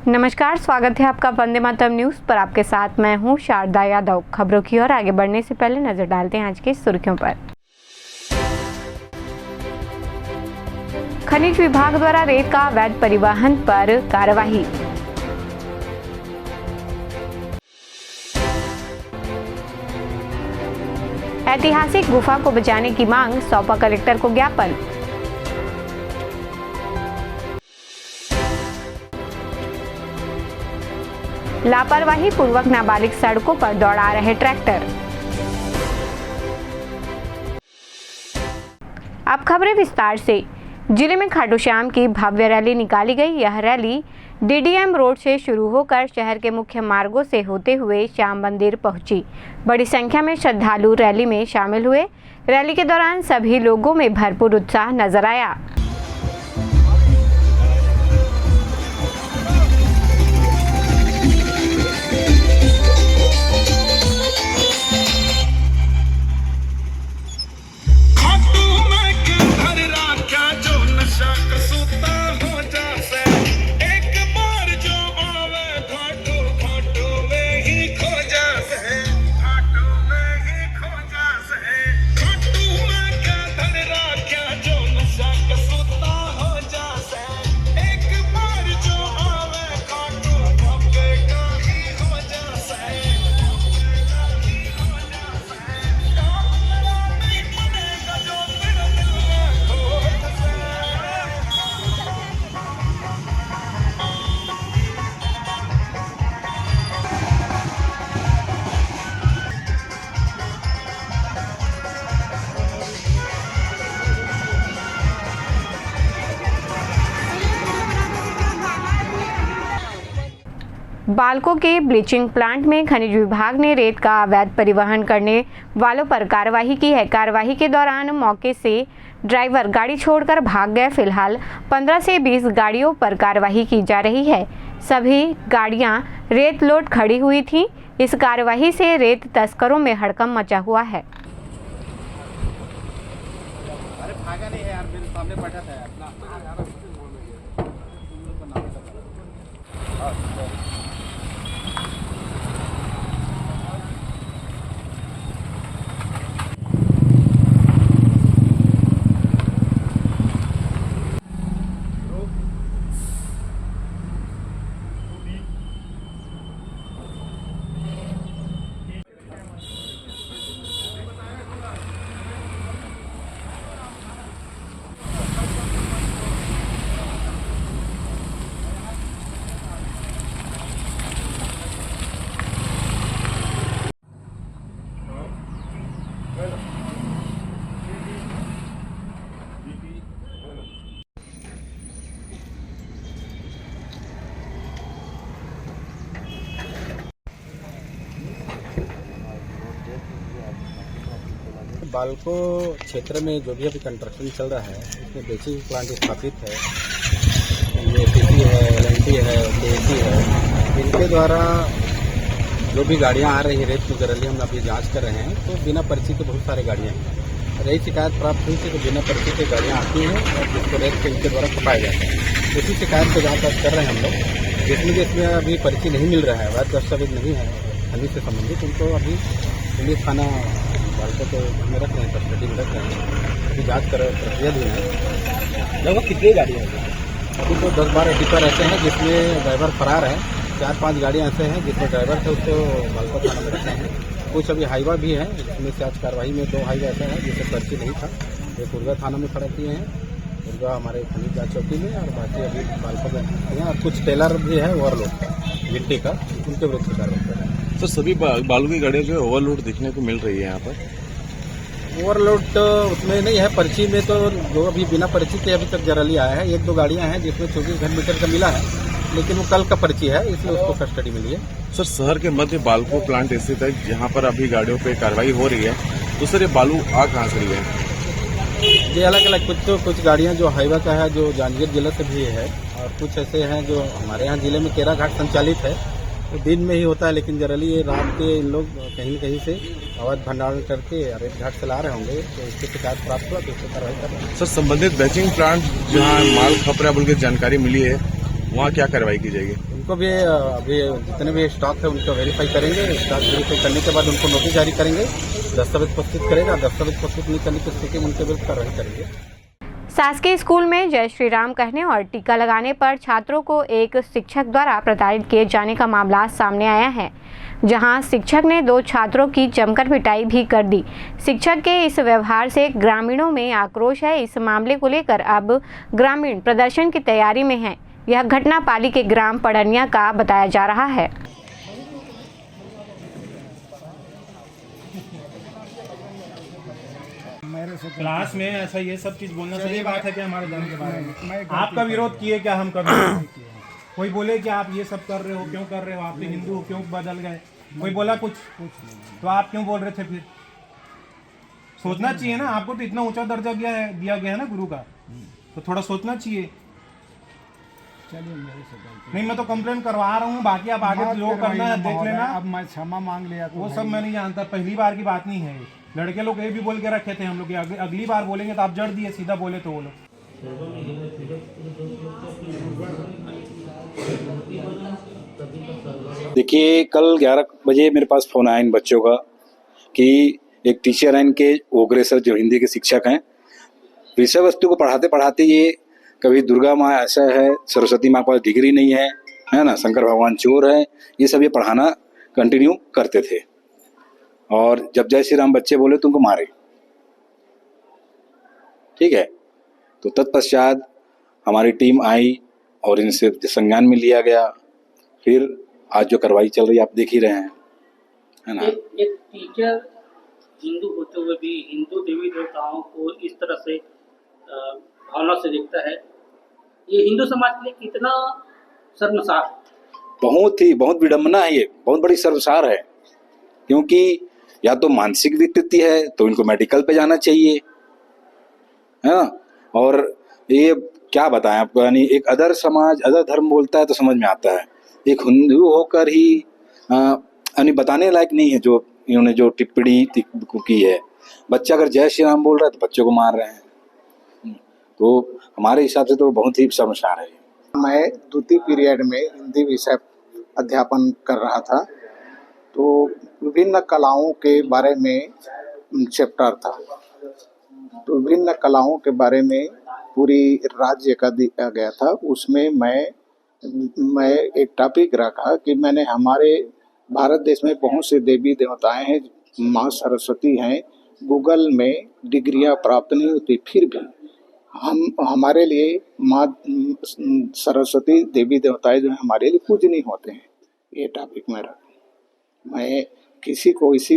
नमस्कार, स्वागत है आपका वंदे मातरम न्यूज पर। आपके साथ मैं हूं शारदा यादव। खबरों की ओर आगे बढ़ने से पहले नजर डालते हैं आज की सुर्खियों पर। खनिज विभाग द्वारा रेत का अवैध परिवहन पर कार्रवाई। ऐतिहासिक गुफा को बचाने की मांग, सौंपा कलेक्टर को ज्ञापन। लापरवाही पूर्वक नाबालिग सड़कों पर दौड़ा रहे ट्रैक्टर। अब खबरें विस्तार से। जिले में खाटू श्याम की भव्य रैली निकाली गई। यह रैली डीडीएम रोड से शुरू होकर शहर के मुख्य मार्गों से होते हुए श्याम मंदिर पहुंची। बड़ी संख्या में श्रद्धालु रैली में शामिल हुए। रैली के दौरान सभी लोगों में भरपूर उत्साह नजर आया। बालको के ब्लीचिंग प्लांट में खनिज विभाग ने रेत का अवैध परिवहन करने वालों पर कार्रवाई की है। कार्रवाई के दौरान मौके से ड्राइवर गाड़ी छोड़कर भाग गए। फिलहाल 15 से 20 गाड़ियों पर कार्रवाई की जा रही है। सभी गाड़ियां रेत लोड खड़ी हुई थी। इस कार्रवाई से रेत तस्करों में हड़कंप मचा हुआ है। अरे भागा नहीं है यार, मेरे सामने बैठा था यार। बालको क्षेत्र में जो भी अभी कंस्ट्रक्शन चल रहा है, उसमें बेसिक प्लांट स्थापित है। ये एपीसी है, एलएनटी है, केएसी है। इनके द्वारा जो भी गाड़ियां आ रही है रेत मुजरली, हम अभी जांच कर रहे हैं। तो बिना पर्ची के बहुत सारी गाड़ियां हैं। रही शिकायत प्राप्त हुई थी तो बिना पर्ची के गाड़ियां आती हैं और जिसको रेत के इनके द्वारा छुपाया जाता है। उसी शिकायत को जांच कर रहे हैं हम लोग। जिसमें अभी पर्ची नहीं मिल रहा है, वैध दस्तावेज नहीं है खनिज से संबंधित, उनको अभी पुलिस थाना बालको को में रख रहे हैं, कस्टडी में रख रहे हैं। अभी जाँच कर प्रक्रिया भी है। लगभग कितनी गाड़ियाँ हैं? अभी तो 10-12 टिपर ऐसे हैं जिसमें ड्राइवर फरार है। 4-5 गाड़ियाँ ऐसे हैं जिसमें ड्राइवर थे, उसको बालको थाना में रखते हैं। कुछ अभी हाईवा भी है, जिसमें से आज कार्रवाई में 2 हाईवा ऐसे हैं जिससे पर्ची नहीं था। एक उर्गा थाना में खड़ा किए हैं, उर्गा हमारे खनिज जाँच चौकी में, और बाकी अभी बालको में हैं। और कुछ टेलर भी है ओवरलोड का, गिट्टी का, उनके विरुद्ध कार्रवाई कर रहे हैं। तो सभी बालू की गाड़ियों जो ओवरलोड देखने को मिल रही है यहाँ पर। ओवरलोड तो उसमें नहीं है, पर्ची में तो जो अभी बिना पर्ची के अभी तक जरली आया है। 1-2 गाड़ियां हैं जिसमें 24 घंटे का मिला है, लेकिन वो कल का पर्ची है, इसलिए उसको कस्टडी में लिए। सर, शहर के मध्य बालको प्लांट स्थित है, जहाँ पर अभी गाड़ियों पे कार्रवाई हो रही है। तो सर, ये बालू आ कहाँ से रही है? ये अलग अलग कुछ गाड़ियां जो हाईवा का है, जो जांजगीर जिले से भी है, और कुछ ऐसे हैं जो हमारे यहाँ जिले में केरा घाट संचालित है। तो दिन में ही होता है, लेकिन जनरली ये रात के इन लोग कहीं न कहीं से अवैध भंडारण करके रेत घाट से ला रहे होंगे, तो इसकी शिकायत प्राप्त हुआ तो इसको कार्रवाई कर रहे हैं। सर, संबंधित बैचिंग प्लांट जहाँ माल खपरा बोल के जानकारी मिली है, वहाँ क्या कार्रवाई की जाएगी? उसको भी अभी जितने भी स्टॉक है उनको वेरीफाई करेंगे। स्टॉक वेरीफाई करने के बाद उनको नोटिस जारी करेंगे, दस्तावेज प्रस्तुत करेगा। दस्तावेज प्रस्तुत नहीं करने की स्थिति में उनके विरुद्ध कार्रवाई करेंगे। शासकीय स्कूल में जय श्री राम कहने और टीका लगाने पर छात्रों को एक शिक्षक द्वारा प्रताड़ित किए जाने का मामला सामने आया है, जहां शिक्षक ने 2 छात्रों की जमकर पिटाई भी कर दी। शिक्षक के इस व्यवहार से ग्रामीणों में आक्रोश है। इस मामले को लेकर अब ग्रामीण प्रदर्शन की तैयारी में हैं। यह घटना पाली के ग्राम पड़निया का बताया जा रहा है। क्लास में ऐसा ये सब चीज बोलना सही बात है कि हमारे धर्म के बारे में आपका विरोध किए क्या हम कर रहे हैं? कोई बोले कि आप ये सब कर रहे हो, क्यों कर रहे हो, आप तो हिंदू हो, क्यों बदल गए? कोई बोला कुछ तो आप क्यों बोल रहे थे? फिर सोचना चाहिए ना, आपको तो इतना ऊंचा दर्जा दिया गया है ना गुरु का, तो थोड़ा सोचना चाहिए। नहीं, मैं तो कंप्लेन करवा रहा हूँ, बाकी आप आगे जो करना है देख लेना। अब मैं क्षमा मांग लिया, वो सब मैं नहीं जानता, पहली बार की बात नहीं है। लड़के लोग ये भी बोल के रखे थे हम लोग, अगली बार बोलेंगे तो आप जड़ दिए, सीधा बोले तो वो लोग। देखिए, कल 11 बजे मेरे पास फ़ोन आया इन बच्चों का कि एक टीचर हैं इनके ओग्रेसर, जो हिंदी के शिक्षक हैं, विषय वस्तु को पढ़ाते पढ़ाते ये कभी दुर्गा माँ ऐसा है, सरस्वती माँ पास डिग्री नहीं है ना, शंकर भगवान चोर है, ये सब ये पढ़ाना कंटिन्यू करते थे। और जब जय श्री राम बच्चे बोले तो उनको मारे। ठीक है, तो तत्पश्चात हमारी टीम आई और इनसे संज्ञान में लिया गया। फिर आज जो कार्रवाई चल रही है आप देख ही रहे हैं, है ना। एक टीचर हिंदू होते हुए भी हिंदू देवी देवताओं को इस तरह से भावना से देखता है, ये हिंदू समाज के लिए कितना शर्मसार है। बहुत विडम्बना है, ये बहुत बड़ी शर्मसार है। क्योंकि या तो मानसिक विकृति है तो इनको मेडिकल पे जाना चाहिए, है ना। और ये क्या बताएं आपको, यानी एक अदर समाज, अदर धर्म बोलता है तो समझ में आता है, एक हिंदू होकर ही यानी बताने लायक नहीं है जो इन्होंने जो टिप्पणी की है। बच्चा अगर जय श्री राम बोल रहा है तो बच्चों को मार रहे हैं, तो हमारे हिसाब से तो बहुत ही शर्मसार है। मैं द्वितीय पीरियड में हिंदी विषय अध्यापन कर रहा था, तो विभिन्न कलाओं के बारे में चैप्टर था, तो विभिन्न कलाओं के बारे में पूरी राज्य का दिया गया था। उसमें मैं एक टॉपिक रखा कि मैंने हमारे भारत देश में बहुत से देवी देवताएं हैं, माँ सरस्वती हैं, गूगल में डिग्रियां प्राप्त नहीं होती, फिर भी हमारे लिए माँ सरस्वती देवी देवताएं जो है हमारे लिए पूजनीय होते हैं। ये टॉपिक मेरा, मैं किसी को इस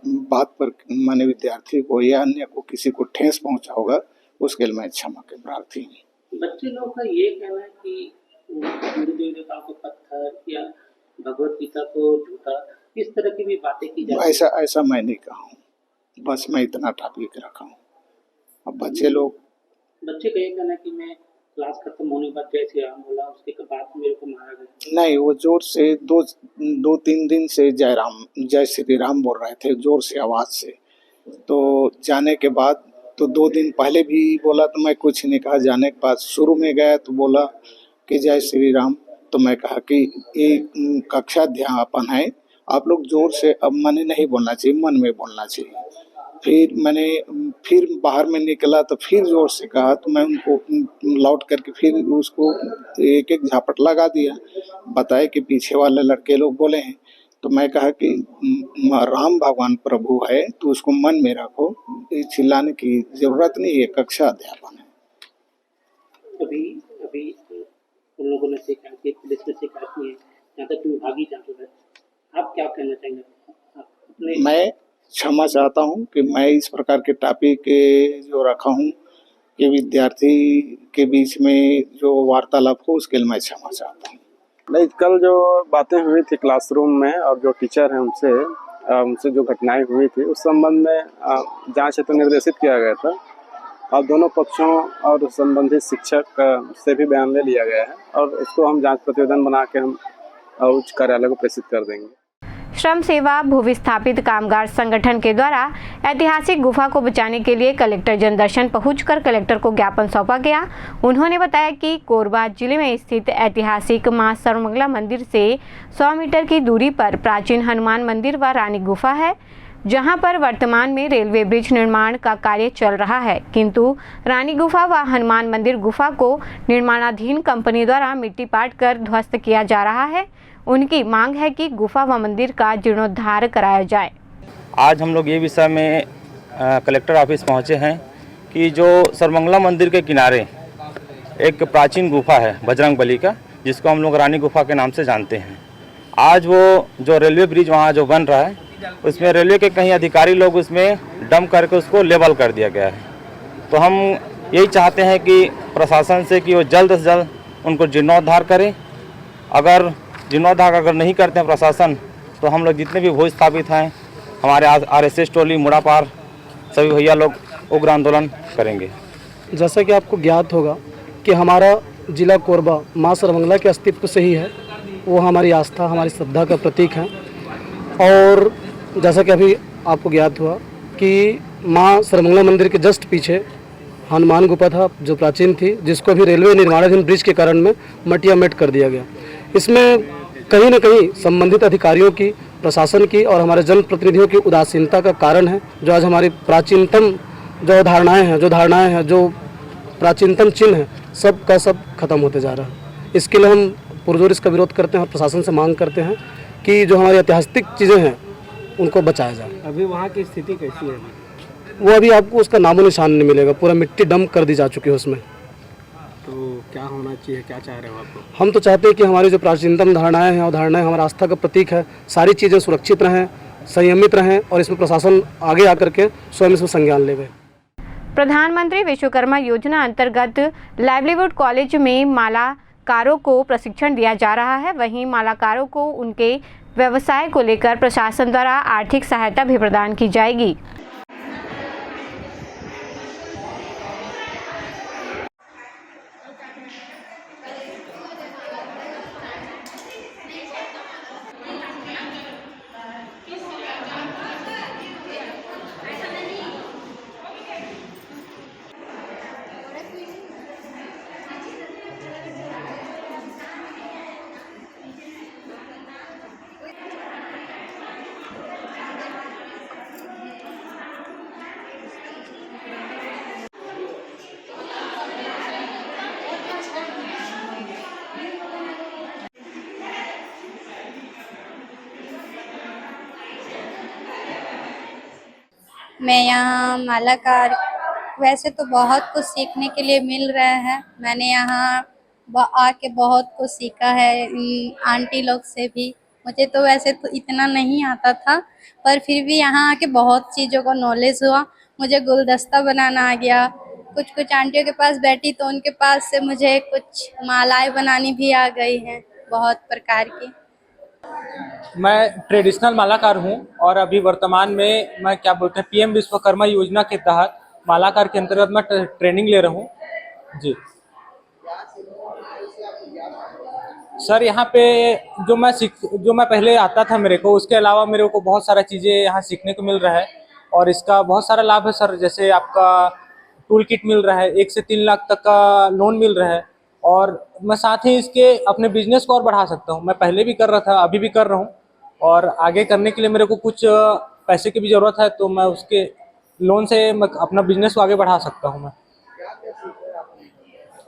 बात पर, मैंने विद्यार्थी को या अन्य को किसी को ठेस पहुंचा होगा उसके लिए मैं क्षमा के प्रार्थी हूँ। बच्चे लोगों का ये कहना है कि हिंदू देवी देवताओं को पत्थर या भगवत गीता को झूठा, इस तरह की भी बातें की जाती है। ऐसा मैं नहीं कहा हूँ, बस मैं इतना टॉपिक रखा हूँ। अब बच्चे का ये कहना है कि मैं क्लास खत्म होने के बाद जय श्री राम बोला, उसके बाद मेरे को मारा गया। नहीं, वो जोर से 2-3 दिन से जय श्री राम बोल रहे थे, जोर से आवाज से। तो जाने के बाद तो 2 दिन पहले भी बोला तो मैं कुछ नहीं कहा। जाने के बाद शुरू में गया तो बोला कि जय श्री राम, तो मैं कहा कि ये कक्षा अध्यापन है, आप लोग जोर से अब मन नहीं बोलना चाहिए, मन में बोलना चाहिए। फिर बाहर में निकला तो फिर जोर से कहा, तो मैं उनको लौट करके फिर उसको एक झापट लगा दिया। बताए कि पीछे वाले लड़के लोग बोले हैं, तो मैं कहा कि राम भगवान प्रभु है तो उसको मन में रखो, चिल्लाने की जरूरत नहीं है, कक्षा अध्यापन है। अभी उन लोगों ने शिकायत की, पुलिस ने शिकायत की है, यहाँ तक विभागीय जांच हो रहा है, आप क्या कहना चाहेंगे? मैं क्षमा चाहता हूँ कि मैं इस प्रकार के टॉपिक जो रखा हूँ कि विद्यार्थी के बीच में जो वार्तालाप हो, उसके लिए मैं क्षमा चाहता हूँ। नहीं, कल जो बातें हुई थी क्लासरूम में और जो टीचर हैं उनसे जो घटनाएं हुई थी उस संबंध में जांच हेतु निर्देशित किया गया था और दोनों पक्षों और संबंधित शिक्षक से भी बयान ले लिया गया है और उसको हम जांच प्रतिवेदन बना के हम उच्च कार्यालय को प्रेषित कर देंगे। श्रम सेवा भूविस्थापित कामगार संगठन के द्वारा ऐतिहासिक गुफा को बचाने के लिए कलेक्टर जनदर्शन पहुंचकर कलेक्टर को ज्ञापन सौंपा गया। उन्होंने बताया कि कोरबा जिले में स्थित ऐतिहासिक मां सर्वमंगला मंदिर से 100 मीटर की दूरी पर प्राचीन हनुमान मंदिर व रानी गुफा है, जहां पर वर्तमान में रेलवे ब्रिज निर्माण का कार्य चल रहा है, किंतु रानी गुफा व हनुमान मंदिर गुफा को निर्माणाधीन कंपनी द्वारा मिट्टी पाट कर ध्वस्त किया जा रहा है। उनकी मांग है कि गुफा व मंदिर का जीर्णोद्धार कराया जाए। आज हम लोग ये विषय में कलेक्टर ऑफिस पहुंचे हैं कि जो सर्वमंगला मंदिर के किनारे एक प्राचीन गुफा है बजरंगबली का, जिसको हम लोग रानी गुफा के नाम से जानते हैं। आज वो जो रेलवे ब्रिज वहाँ जो बन रहा है, उसमें रेलवे के कई अधिकारी लोग उसमें डंप करके उसको लेवल कर दिया गया है। तो हम यही चाहते हैं कि प्रशासन से कि वो जल्द से जल्द उनको जीर्णोद्धार करें। अगर जीर्णोद्धार अगर नहीं करते हैं प्रशासन, तो हम लोग जितने भी भूमि स्थापित हैं, हमारे RSS टोली मुड़ापार सभी भैया लोग उग्र आंदोलन करेंगे। जैसा कि आपको ज्ञात होगा कि हमारा जिला कोरबा माँ सर्वमंगला के अस्तित्व से ही है, वो हमारी आस्था हमारी श्रद्धा का प्रतीक है। और जैसा कि अभी आपको ज्ञात हुआ कि माँ सर्वमंगला मंदिर के जस्ट पीछे हनुमान गुफा था जो प्राचीन थी, जिसको भी रेलवे निर्माणाधीन ब्रिज के कारण में मटियामेट कर दिया गया। इसमें कहीं न कहीं संबंधित अधिकारियों की, प्रशासन की और हमारे जनप्रतिनिधियों की उदासीनता का कारण है, जो आज हमारी प्राचीनतम जो धारणाएं हैं, जो प्राचीनतम चिन्ह हैं, सब का सब खत्म होते जा रहा है। इसके लिए हम पुरजोर इसका विरोध करते हैं और प्रशासन से मांग करते हैं कि जो हमारी ऐतिहासिक चीज़ें हैं उनको बचाया जाए। अभी वहाँ की स्थिति कैसी है? वो अभी आपको उसका नामो निशान नहीं मिलेगा, पूरा मिट्टी डंप कर दी जा चुकी है उसमें। तो क्या होना चाहिए, क्या चाह रहे हो आप? हम तो चाहते हैं कि हमारी जो प्राचीनतम धारणाएं हैं और धारणाएं हमारी आस्था का प्रतीक है, सारी चीज़ें सुरक्षित रहें, संयमित रहें और इसमें प्रशासन आगे आकर के स्वयं इसमें संज्ञान लेवे। प्रधानमंत्री विश्वकर्मा योजना अंतर्गत लाइवलीहुड कॉलेज में मालाकारों को प्रशिक्षण दिया जा रहा है। वहीं मालाकारों को उनके व्यवसाय को लेकर प्रशासन द्वारा आर्थिक सहायता भी प्रदान की जाएगी। मैं यहाँ मालाकार, वैसे तो बहुत कुछ सीखने के लिए मिल रहा है। मैंने यहाँ आके बहुत कुछ सीखा है आंटी लोग से भी। मुझे तो वैसे तो इतना नहीं आता था, पर फिर भी यहाँ आके बहुत चीज़ों का नॉलेज हुआ। मुझे गुलदस्ता बनाना आ गया। कुछ आंटियों के पास बैठी तो उनके पास से मुझे कुछ मालाएं बनानी भी आ गई हैं, बहुत प्रकार की। मैं ट्रेडिशनल मालाकार हूं और अभी वर्तमान में मैं क्या बोलते हैं PM विश्वकर्मा योजना के तहत मालाकार के अंतर्गत मैं ट्रेनिंग ले रहा हूं जी। सर यहाँ पे जो मैं पहले आता था मेरे को, उसके अलावा मेरे को बहुत सारा चीज़ें यहाँ सीखने को मिल रहा है और इसका बहुत सारा लाभ है सर। जैसे आपका टूल किट मिल रहा है, 1 से 3 लाख तक का लोन मिल रहा है और मैं साथ ही इसके अपने बिजनेस को और बढ़ा सकता हूँ। मैं पहले भी कर रहा था, अभी भी कर रहा हूँ और आगे करने के लिए मेरे को कुछ पैसे की भी ज़रूरत है, तो मैं उसके लोन से मैं अपना बिजनेस को आगे बढ़ा सकता हूँ।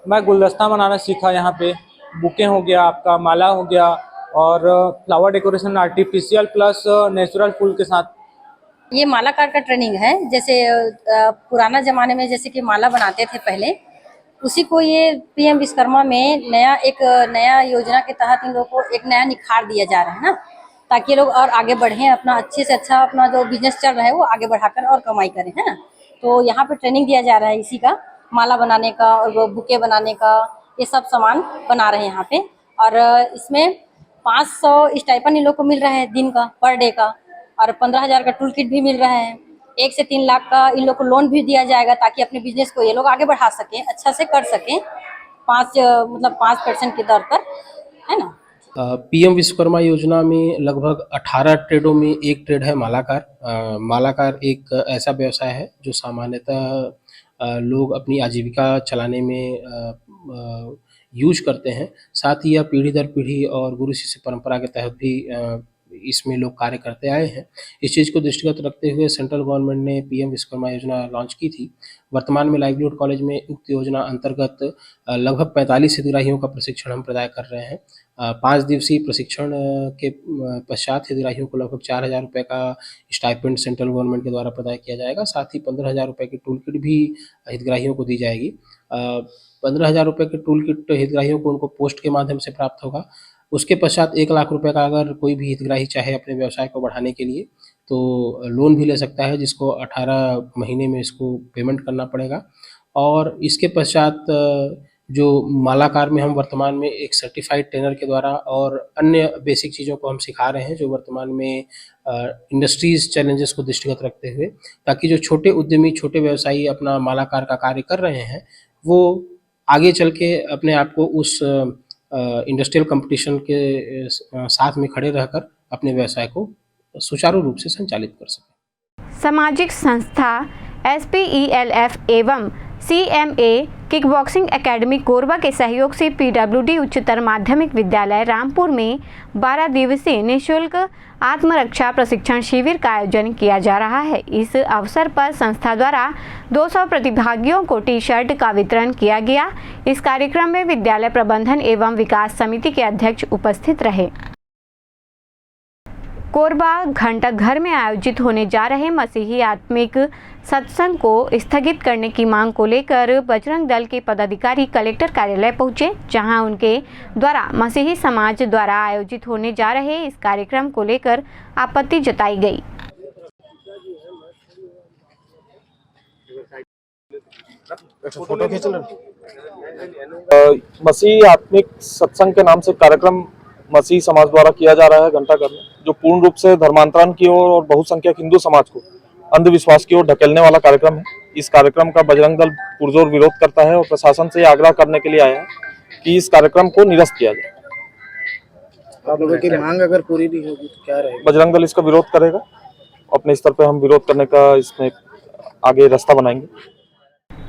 मैं गुलदस्ता बनाना सीखा, यहाँ पे बुके हो गया, आपका माला हो गया और flower decoration artificial plus natural फूल के साथ। ये मालाकार का ट्रेनिंग है। जैसे पुराना ज़माने में जैसे कि माला बनाते थे पहले, उसी को ये PM विश्वकर्मा में एक नया योजना के तहत इन लोगों को एक नया निखार दिया जा रहा है ना, ताकि लोग और आगे बढ़ें, अपना अच्छे से अच्छा अपना जो बिजनेस चल रहा है वो आगे बढ़ाकर और कमाई करें, है ना। तो यहाँ पे ट्रेनिंग दिया जा रहा है इसी का, माला बनाने का और वो बुके बनाने का, ये सब सामान बना रहे हैं यहाँ पे। और इसमें 500 स्टाइपेंड इन लोग को मिल रहा है दिन का, पर डे का, और 15,000 का टूल किट भी मिल रहा है। 1 से 3 लाख का इन लोग को लोन भी दिया जाएगा, ताकि अपने बिजनेस को ये लोग आगे बढ़ा सकें, अच्छा से कर सकें, 5% की दर पर, है ना। पीएम विश्वकर्मा योजना में लगभग 18 ट्रेडों में एक ट्रेड है मालाकार। मालाकार एक ऐसा व्यवसाय है जो सामान्यतः लोग अपनी आजीविका चलाने में यूज करते हैं। साथ ही यह पीढ़ी दर पीढ़ी और गुरु शिष्य परंपरा के तहत भी इसमें लोग कार्य करते आए हैं। इस चीज़ को दृष्टिगत रखते हुए सेंट्रल गवर्नमेंट ने पीएम विश्वकर्मा योजना लॉन्च की थी। वर्तमान में लाइवलीहुड कॉलेज में उक्त योजना अंतर्गत लगभग 45 हितग्राहियों का प्रशिक्षण हम प्रदान कर रहे हैं। 5 दिवसीय प्रशिक्षण के पश्चात हितग्राहियों को लगभग 4,000 रुपये का स्टाइपेंड सेंट्रल गवर्नमेंट के द्वारा प्रदान किया जाएगा। साथ ही 15,000 रुपये की टूल किट भी हितग्राहियों को दी जाएगी। 15,000 रुपये की टूल किट हितग्राहियों को उनको पोस्ट के माध्यम से प्राप्त होगा। उसके पश्चात 1 लाख रुपये का अगर कोई भी हितग्राही चाहे अपने व्यवसाय को बढ़ाने के लिए तो लोन भी ले सकता है, जिसको 18 महीने में इसको पेमेंट करना पड़ेगा। और इसके पश्चात जो मालाकार में हम वर्तमान में एक सर्टिफाइड ट्रेनर के द्वारा और अन्य बेसिक चीज़ों को हम सिखा रहे हैं, जो वर्तमान में इंडस्ट्रीज़ चैलेंजेस को दृष्टिगत रखते हुए, ताकि जो छोटे उद्यमी, छोटे व्यवसायी अपना मालाकार का कार्य कर रहे हैं, वो आगे चल के अपने आप को उस इंडस्ट्रियल कंपटीशन के साथ में खड़े रहकर अपने व्यवसाय को सुचारू रूप से संचालित कर सकें। सामाजिक संस्था SPELF एवं CMA kick boxing academy Korba के सहयोग से PWD उच्चतर माध्यमिक विद्यालय रामपुर में 12 दिवसीय निःशुल्क आत्मरक्षा प्रशिक्षण शिविर का आयोजन किया जा रहा है। इस अवसर पर संस्था द्वारा 200 प्रतिभागियों को टी-शर्ट का वितरण किया गया। इस कार्यक्रम में विद्यालय प्रबंधन एवं विकास समिति के अध्यक्ष उपस्थित रहे। कोरबा घंटा घर में आयोजित होने जा रहे मसीही आत्मिक सत्संग को स्थगित करने की मांग को लेकर बजरंग दल के पदाधिकारी कलेक्टर कार्यालय पहुंचे, जहां उनके द्वारा मसीही समाज द्वारा आयोजित होने जा रहे इस कार्यक्रम को लेकर आपत्ति जताई गई। मसीही आत्मिक सत्संग के नाम से कार्यक्रम मसीही समाज द्वारा किया जा रहा है घंटा घर में, जो पूर्ण रूप से धर्मांतरण की ओर और बहुसंख्यक हिंदू समाज को अंधविश्वास की ओर ढकेलने वाला कार्यक्रम है। इस कार्यक्रम का बजरंग दल पुरजोर विरोध करता है और प्रशासन से आग्रह करने के लिए आया है कि इस कार्यक्रम को निरस्त किया जाए। आप लोगों की मांग अगर पूरी नहीं होगी तो क्या रहेगा? बजरंग दल इसका विरोध करेगा। अपने स्तर पर हम विरोध करने का इसमें आगे रास्ता बनाएंगे।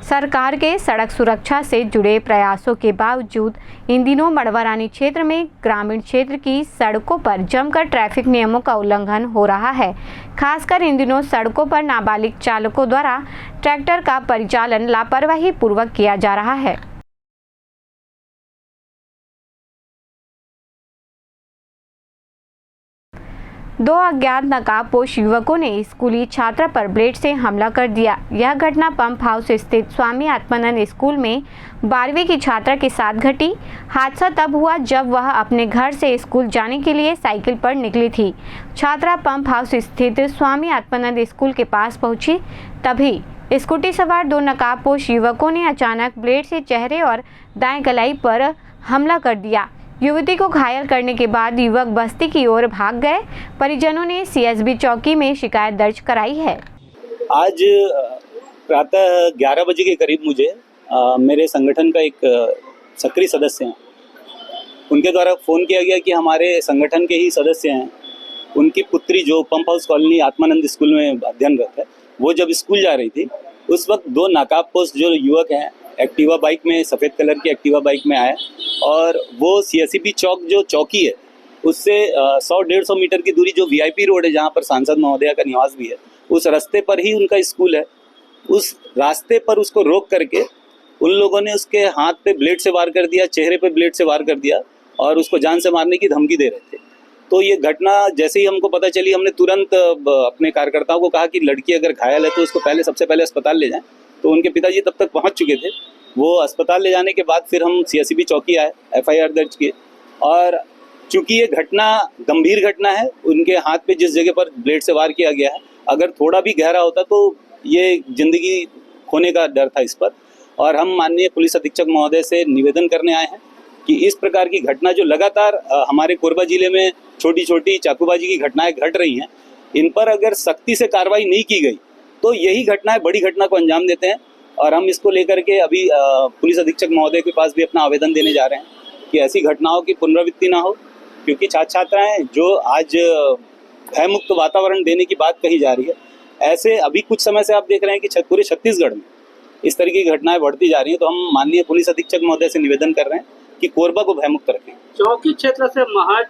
सरकार के सड़क सुरक्षा से जुड़े प्रयासों के बावजूद इन दिनों मड़वारानी क्षेत्र में ग्रामीण क्षेत्र की सड़कों पर जमकर ट्रैफिक नियमों का उल्लंघन हो रहा है। खासकर इन दिनों सड़कों पर नाबालिग चालकों द्वारा ट्रैक्टर का परिचालन लापरवाही पूर्वक किया जा रहा है। दो अज्ञात नकाबपोश युवकों ने स्कूली छात्रा पर ब्लेड से हमला कर दिया। यह घटना पंप हाउस स्थित स्वामी आत्मानंद स्कूल में 12वीं की छात्रा के साथ घटी। हादसा तब हुआ जब वह अपने घर से स्कूल जाने के लिए साइकिल पर निकली थी। छात्रा पंप हाउस स्थित स्वामी आत्मानंद स्कूल के पास पहुंची, तभी स्कूटी सवार दो नकाबपोश युवकों ने अचानक ब्लेड से चेहरे और दाएं गलाई पर हमला कर दिया। युवती को घायल करने के बाद युवक बस्ती की ओर भाग गए। परिजनों ने CSB चौकी में शिकायत दर्ज कराई है। आज प्रातः 11 बजे के करीब मुझे मेरे संगठन का एक सक्रिय सदस्य हैं, उनके द्वारा फ़ोन किया गया कि हमारे संगठन के ही सदस्य हैं, उनकी पुत्री जो pump house colony Atmanand school में अध्ययनरत है, वो जब स्कूल जा रही थी उस वक्त दो नकाबपोश जो युवक हैं एक्टिवा बाइक में, सफ़ेद कलर की एक्टिवा बाइक में आए और वो CSB चौक जो चौकी है उससे 100-150 मीटर की दूरी जो VIP रोड है जहाँ पर सांसद महोदया का निवास भी है, उस रास्ते पर ही उनका स्कूल है। उस रास्ते पर उसको रोक करके उन लोगों ने उसके हाथ पे ब्लेड से वार कर दिया, चेहरे पे ब्लेड से वार कर दिया और उसको जान से मारने की धमकी दे रहे थे। तो ये घटना जैसे ही हमको पता चली, हमने तुरंत अपने कार्यकर्ताओं को कहा कि लड़की अगर घायल है तो उसको सबसे पहले अस्पताल ले जाएं। तो उनके पिताजी तब तक पहुंच चुके थे। वो अस्पताल ले जाने के बाद फिर हम CSB चौकी आए, FIR दर्ज किए और चूंकि ये घटना गंभीर घटना है, उनके हाथ पे जिस जगह पर ब्लेड से वार किया गया है, अगर थोड़ा भी गहरा होता तो ये जिंदगी खोने का डर था इस पर। और हम माननीय पुलिस अधीक्षक महोदय से निवेदन करने आए हैं कि इस प्रकार की घटना जो लगातार हमारे कोरबा जिले में छोटी छोटी चाकूबाजी की घटनाएं घट रही हैं, इन पर अगर सख्ती से कार्रवाई नहीं की गई तो यही घटनाएं बड़ी घटना को अंजाम देते हैं। और हम इसको लेकर के अभी पुलिस अधीक्षक महोदय के पास भी अपना आवेदन देने जा रहे हैं कि ऐसी घटनाओं की पुनरावृत्ति ना हो क्योंकि छात्र छात्राएं जो आज भयमुक्त वातावरण देने की बात कही जा रही है, ऐसे अभी कुछ समय से आप देख रहे हैं कि पूरे छत्तीसगढ़ में इस तरीके की घटनाएं बढ़ती जा रही हैं। तो हम माननीय पुलिस अधीक्षक महोदय से निवेदन कर रहे हैं कि कोरबा को भयमुक्त रखें। चौकी क्षेत्र से महज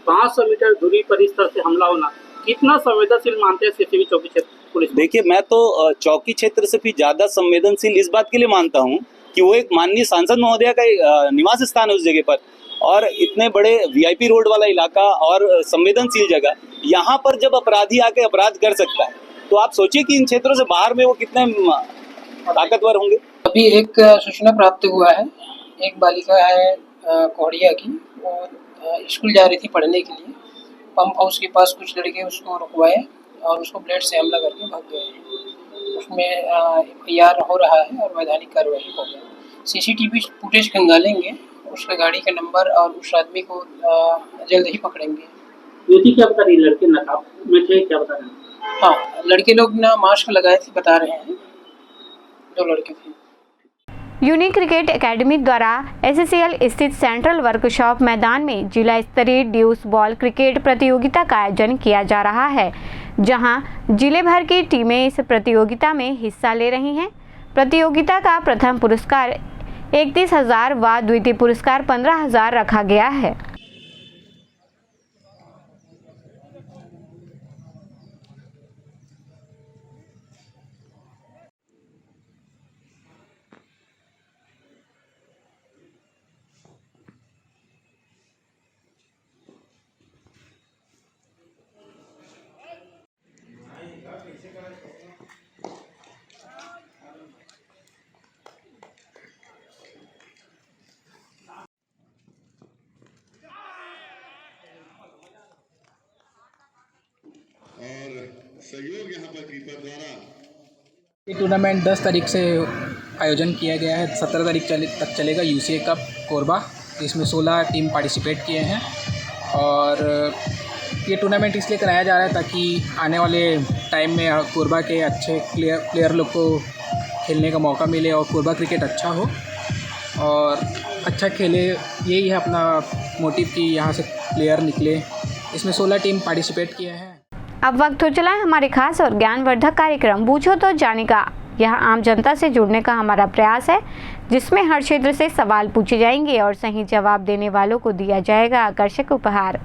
500 मीटर दूरी पर इस तरह से हमला होना कितना संवेदनशील मानते हैं सीसीटीवी चौकी क्षेत्र पुलिस? देखिए, मैं तो चौकी क्षेत्र से भी ज्यादा संवेदनशील इस बात के लिए मानता हूं कि वो एक माननीय सांसद महोदय का निवास स्थान है उस जगह पर, और इतने बड़े वीआईपी रोड वाला इलाका और संवेदनशील जगह, यहाँ पर जब अपराधी आके अपराध कर सकता है तो आप सोचिए कि इन क्षेत्रों से बाहर में वो कितने ताकतवर होंगे। अभी एक सूचना प्राप्त हुआ है, एक बालिका है कोहड़िया की, वो स्कूल जा रही थी पढ़ने के लिए। पंप हाउस के पास कुछ लड़के उसको रुकवाए और उसको ब्लेड से हमला करके भाग गए। उसमें एफआईआर हो रहा है और वैधानिक कार्रवाई हो गई। सीसीटीवी फुटेज खंगालेंगे, उसका गाड़ी का नंबर और उस आदमी को जल्द ही पकड़ेंगे। युवती क्या बता रही है? लड़के नकाब में थे, क्या बता रहे हैं? हाँ, लड़के लोग ना मास्क लगाए थे बता रहे हैं, 2 लड़के थे। यूनिक क्रिकेट एकेडमी द्वारा एससीएल स्थित सेंट्रल वर्कशॉप मैदान में जिला स्तरीय ड्यूस बॉल क्रिकेट प्रतियोगिता का आयोजन किया जा रहा है, जहां जिले भर की टीमें इस प्रतियोगिता में हिस्सा ले रही हैं। प्रतियोगिता का प्रथम पुरस्कार 31,000 व द्वितीय पुरस्कार 15,000 रखा गया है। और सहयोग यहाँ पर कीपर द्वारा ये टूर्नामेंट 10 तारीख से आयोजन किया गया है। 17 तारीख तक चलेगा यूसीए कप कोरबा। इसमें 16 टीम पार्टिसिपेट किए हैं और ये टूर्नामेंट इसलिए कराया जा रहा है ताकि आने वाले टाइम में कोरबा के अच्छे प्लेयर लोग को खेलने का मौका मिले और कोरबा क्रिकेट अच्छा हो और अच्छा खेले। यही है अपना मोटिव कि यहाँ से प्लेयर निकले। इसमें 16 टीम पार्टिसिपेट किए हैं। अब वक्त हो चला है हमारे खास और ज्ञानवर्धक कार्यक्रम बूझो तो जाने का। यह आम जनता से जुड़ने का हमारा प्रयास है, जिसमें हर क्षेत्र से सवाल पूछे जाएंगे और सही जवाब देने वालों को दिया जाएगा आकर्षक उपहार।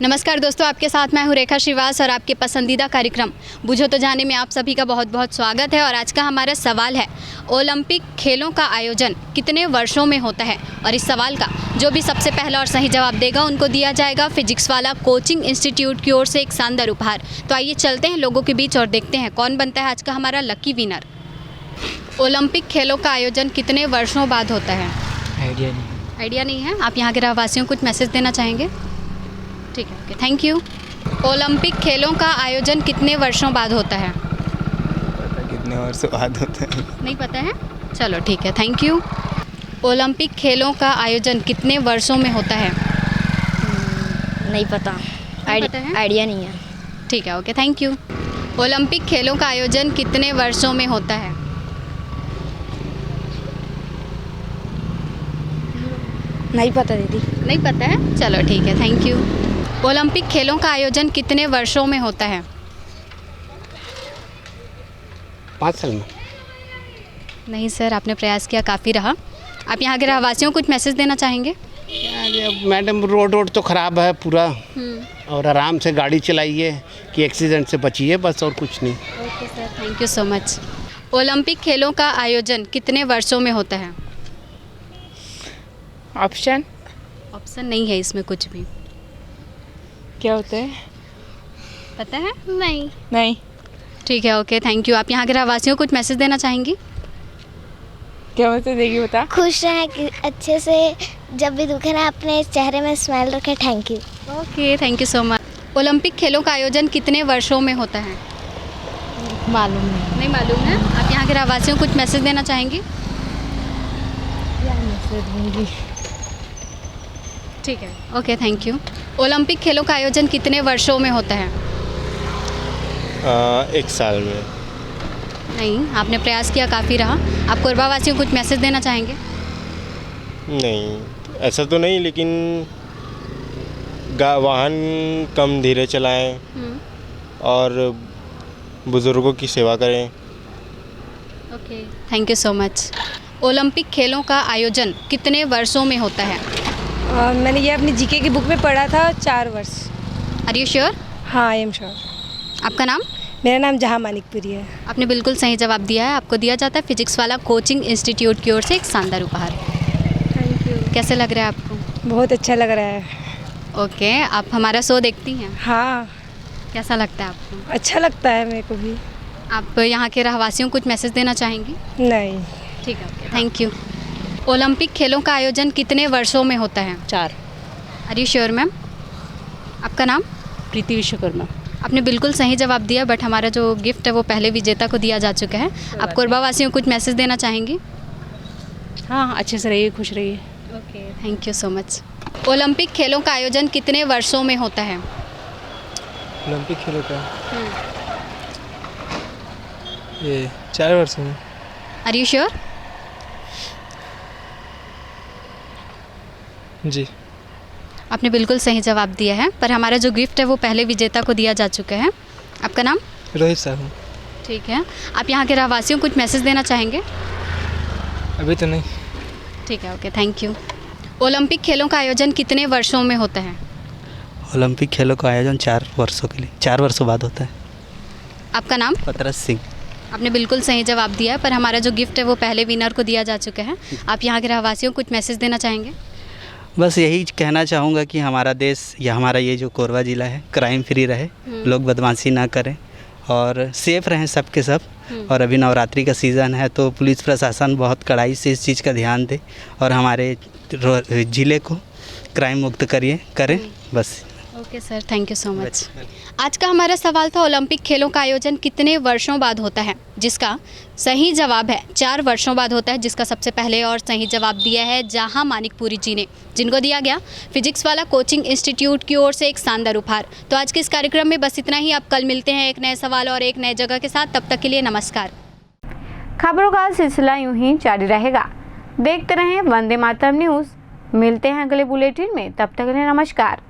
नमस्कार दोस्तों, आपके साथ मैं हूँ रेखा श्रीवास और आपके पसंदीदा कार्यक्रम बूझो तो जाने में आप सभी का बहुत बहुत स्वागत है। और आज का हमारा सवाल है, ओलंपिक खेलों का आयोजन कितने वर्षों में होता है? और इस सवाल का जो भी सबसे पहला और सही जवाब देगा उनको दिया जाएगा फिजिक्स वाला कोचिंग इंस्टीट्यूट की ओर से एक शानदार उपहार। तो आइए चलते हैं लोगों के बीच और देखते हैं कौन बनता है आज का हमारा लकी विनर। ओलंपिक खेलों का आयोजन कितने वर्षों बाद होता है? आइडिया नहीं है। आप यहाँ के रहवासियों को कुछ मैसेज देना चाहेंगे? ठीक है, ओके, थैंक यू। ओलंपिक खेलों का आयोजन कितने वर्षों बाद होता है? कितने वर्षों बाद होता है? नहीं पता है? चलो ठीक है, थैंक यू। ओलंपिक खेलों का आयोजन कितने वर्षों में होता है? नहीं पता, आइडिया नहीं है। ठीक है, ओके, थैंक यू। ओलंपिक खेलों का आयोजन कितने वर्षों में होता है? नहीं पता दीदी। नहीं पता है? चलो ठीक है, थैंक यू। ओलंपिक खेलों का आयोजन कितने वर्षों में होता है? 5 साल में। नहीं सर, आपने प्रयास किया, काफ़ी रहा। आप यहाँ के रहवासियों को कुछ मैसेज देना चाहेंगे? मैडम, रोड तो ख़राब है पूरा, और आराम से गाड़ी चलाइए कि एक्सीडेंट से बचिए, बस, और कुछ नहीं। Okay sir, thank you so much. Olympic खेलों का आयोजन कितने वर्षों में होता है? ऑप्शन नहीं है इसमें कुछ भी। क्या होता है? पता है? नहीं। ठीक है, ओके, थैंक यू। आप यहाँ के रहवासियों को कुछ मैसेज देना चाहेंगी? क्या मतलब देगी, बता। खुश रहें कि अच्छे से, जब भी दुखे ना अपने चेहरे में स्माइल रखें। Thank you. Okay, thank you so much. Olympic खेलों का आयोजन कितने वर्षों में होता है? मालूम नहीं मालूम है। आप यहाँ के रहवासियों को कुछ मैसेज देना चाहेंगी? ठीक है, ओके, थैंक यू। ओलंपिक खेलों का आयोजन कितने वर्षों में होता है? 1 साल में। नहीं, आपने प्रयास किया, काफ़ी रहा। आप कोरबा वासियों को कुछ मैसेज देना चाहेंगे? नहीं, ऐसा तो नहीं, लेकिन वाहन कम धीरे चलाएं और बुज़ुर्गों की सेवा करें। Okay, thank you so much. Olympic खेलों का आयोजन कितने वर्षों में होता है? मैंने ये अपनी जीके की बुक में पढ़ा था, 4 वर्ष। Are you sure? हाँ, आई एम श्योर। आपका नाम? मेरा नाम जहाँ मानिकपुरी है। आपने बिल्कुल सही जवाब दिया है। आपको दिया जाता है फिजिक्स वाला कोचिंग इंस्टीट्यूट की ओर से एक शानदार उपहार। Thank you. कैसे लग रहा है आपको? बहुत अच्छा लग रहा है। ओके, आप हमारा शो देखती हैं? हाँ। कैसा लगता है आपको? अच्छा लगता है मेरे को भी। आप यहाँ के रहवासियों को कुछ मैसेज देना चाहेंगी? नहीं। ठीक है, ओके, थैंक यू। ओलंपिक खेलों का आयोजन कितने वर्षों में होता है? 4। Are you sure ma'am? आपका नाम? प्रीति विश्वकर्मा। आपने बिल्कुल सही जवाब दिया, बट हमारा जो गिफ्ट है वो पहले विजेता को दिया जा चुका है। आप कोरबा वासियों को कुछ मैसेज देना चाहेंगी? हाँ, अच्छे से रहिए, खुश रहिए। Okay, thank you so much. Olympic खेलों का आयोजन कितने वर्षों में होता है? ओलंपिक खेलों का ये 4 वर्षों में। Are you sure? जी। आपने बिल्कुल सही जवाब दिया है, पर हमारा जो गिफ्ट है वो पहले विजेता को दिया जा चुका है। आपका नाम? रोहित साहब। ठीक है, आप यहाँ के रहवासियों को कुछ मैसेज देना चाहेंगे? अभी तो नहीं। ठीक है, ओके, थैंक यू। ओलंपिक खेलों का आयोजन कितने वर्षों में होता है? ओलंपिक खेलों का आयोजन 4 वर्षों के लिए 4 वर्षों बाद होता है। आपका नाम? पतरस सिंह। आपने बिल्कुल सही जवाब दिया है, पर हमारा जो गिफ्ट है वो पहले विनर को दिया जा चुका है। आप यहाँ के रहवासियों को कुछ मैसेज देना चाहेंगे? बस यही कहना चाहूँगा कि हमारा देश या हमारा ये जो कोरबा ज़िला है क्राइम फ्री रहे, लोग बदमाशी ना करें और सेफ़ रहें सब के सब। और अभी नवरात्रि का सीज़न है तो पुलिस प्रशासन बहुत कड़ाई से इस चीज़ का ध्यान दे और हमारे ज़िले को क्राइम मुक्त करें बस। Okay sir, thank you so much. आज का हमारा सवाल था ओलंपिक खेलों का आयोजन कितने वर्षों बाद होता है, जिसका सही जवाब है 4 वर्षों बाद होता है, जिसका सबसे पहले और सही जवाब दिया है जहां मानिकपुरी जी ने, जिनको दिया गया फिजिक्स वाला कोचिंग इंस्टीट्यूट की ओर से एक शानदार उपहार। तो आज के इस कार्यक्रम में बस इतना ही। आप कल मिलते हैं एक नए सवाल और एक नए जगह के साथ। तब तक के लिए नमस्कार। खबरों का सिलसिला यूं ही जारी रहेगा। देखते रहें वंदे मातरम न्यूज़। मिलते हैं अगले बुलेटिन में, तब तक के लिए नमस्कार।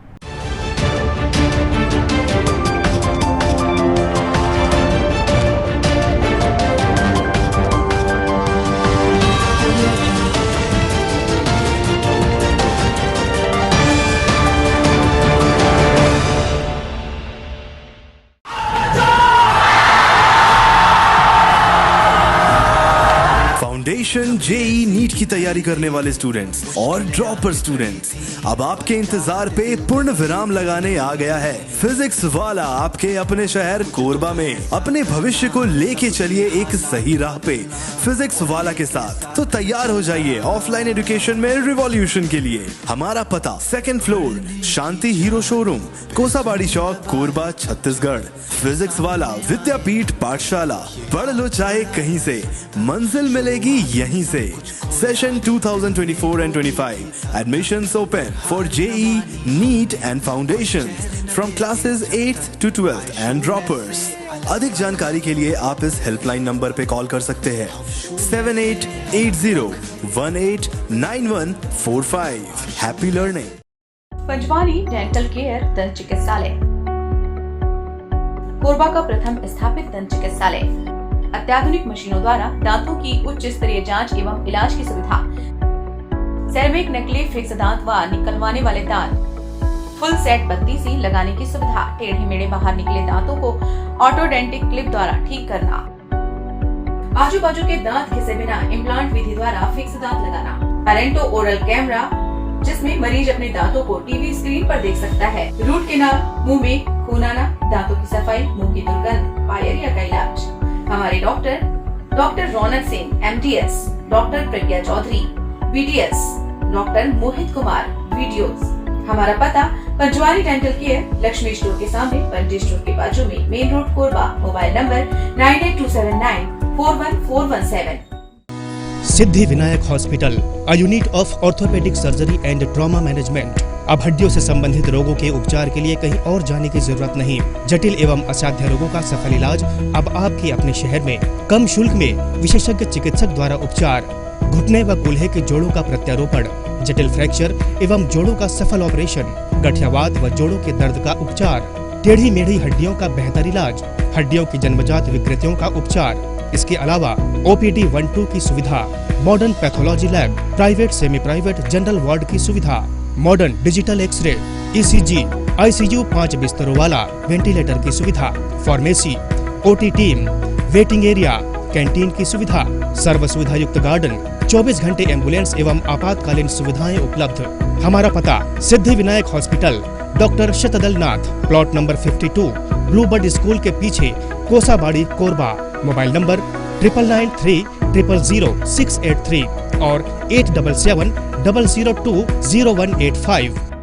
फाउंडेशन जेई नीट की तैयारी करने वाले स्टूडेंट्स और ड्रॉपर स्टूडेंट्स, अब आपके इंतजार पे पूर्ण विराम लगाने आ गया है फिजिक्स वाला आपके अपने शहर कोरबा में। अपने भविष्य को लेके चलिए एक सही राह पे फिजिक्स वाला के साथ। तो तैयार हो जाइए ऑफलाइन एजुकेशन में रिवॉल्यूशन के लिए। हमारा पता 2nd फ्लोर शांति हीरो शोरूम, कोसाबाड़ी चौक, कोरबा, छत्तीसगढ़। फिजिक्स वाला विद्यापीठ पाठशाला, पढ़ लो चाहे कहीं से, मंजिल मिलेगी यहीं से। Session 2024 and 25. Admissions open for JEE, NEET and Foundations from classes 8th to 12th and droppers. अधिक जानकारी के लिए आप इस हेल्पलाइन नंबर पे कॉल कर सकते हैं 7880189145। Happy learning. Panjwani dental care दंत चिकित्सालय, कोरबा का प्रथम स्थापित दंत चिकित्सालय। अत्याधुनिक मशीनों द्वारा दांतों की उच्च स्तरीय जांच एवं इलाज की सुविधा। सेरेमिक नकली फिक्स दांत व निकलवाने वाले दांत, फुल सेट बत्ती सी लगाने की सुविधा। टेढ़े मेढ़े बाहर निकले दांतों को ऑटोडेंटिक क्लिप द्वारा ठीक करना। आजू बाजू के दांत घिसे बिना इम्प्लांट विधि द्वारा फिक्स दांत लगाना। पेरेंटो ओरल कैमरा, जिसमें मरीज अपने दांतों को टीवी स्क्रीन पर देख सकता है। रूट कैनाल, मुंह में खून आना, दांतों की सफाई, मुंह की दुर्गंध, पायरिया का इलाज। हमारे डॉक्टर रौनक सिंह MDS, डॉक्टर प्रज्ञा Chaudhary BDS, doctor Mohit Kumar VDOs। हमारा पता Panjwani dental care, Lakshmi store के सामने, पंजी स्टोर के बाजू में, main road Korba. Mobile number 9827941417। Siddhi Vinayak hospital, a unit of orthopaedic surgery and trauma management. अब हड्डियों से संबंधित रोगों के उपचार के लिए कहीं और जाने की जरूरत नहीं। जटिल एवं असाध्य रोगों का सफल इलाज अब आपके अपने शहर में। कम शुल्क में विशेषज्ञ चिकित्सक द्वारा उपचार, घुटने व कूल्हे के जोड़ों का प्रत्यारोपण, जटिल फ्रैक्चर एवं जोड़ों का सफल ऑपरेशन, गठियावात व जोड़ों के दर्द का उपचार, टेढ़ी मेढ़ी हड्डियों का बेहतर इलाज, हड्डियों की जन्मजात विकृतियों का उपचार। इसके अलावा OPD 1-2 की सुविधा, modern pathology lab, private semi private general ward की सुविधा, modern digital xray, ECG, ICU 5 बिस्तरों वाला वेंटिलेटर की सुविधा, pharmacy, OT team, waiting area, canteen की सुविधा, सर्व सुविधा युक्त गार्डन, 24 घंटे एम्बुलेंस एवं आपातकालीन सुविधाएं उपलब्ध। हमारा पता सिद्धि विनायक हॉस्पिटल, डॉक्टर शतदल नाथ, प्लॉट नंबर 52, ब्लूबर्ड स्कूल के पीछे, कोसाबाड़ी, कोरबा। मोबाइल नंबर 9993 000 683 और 877 002 0185।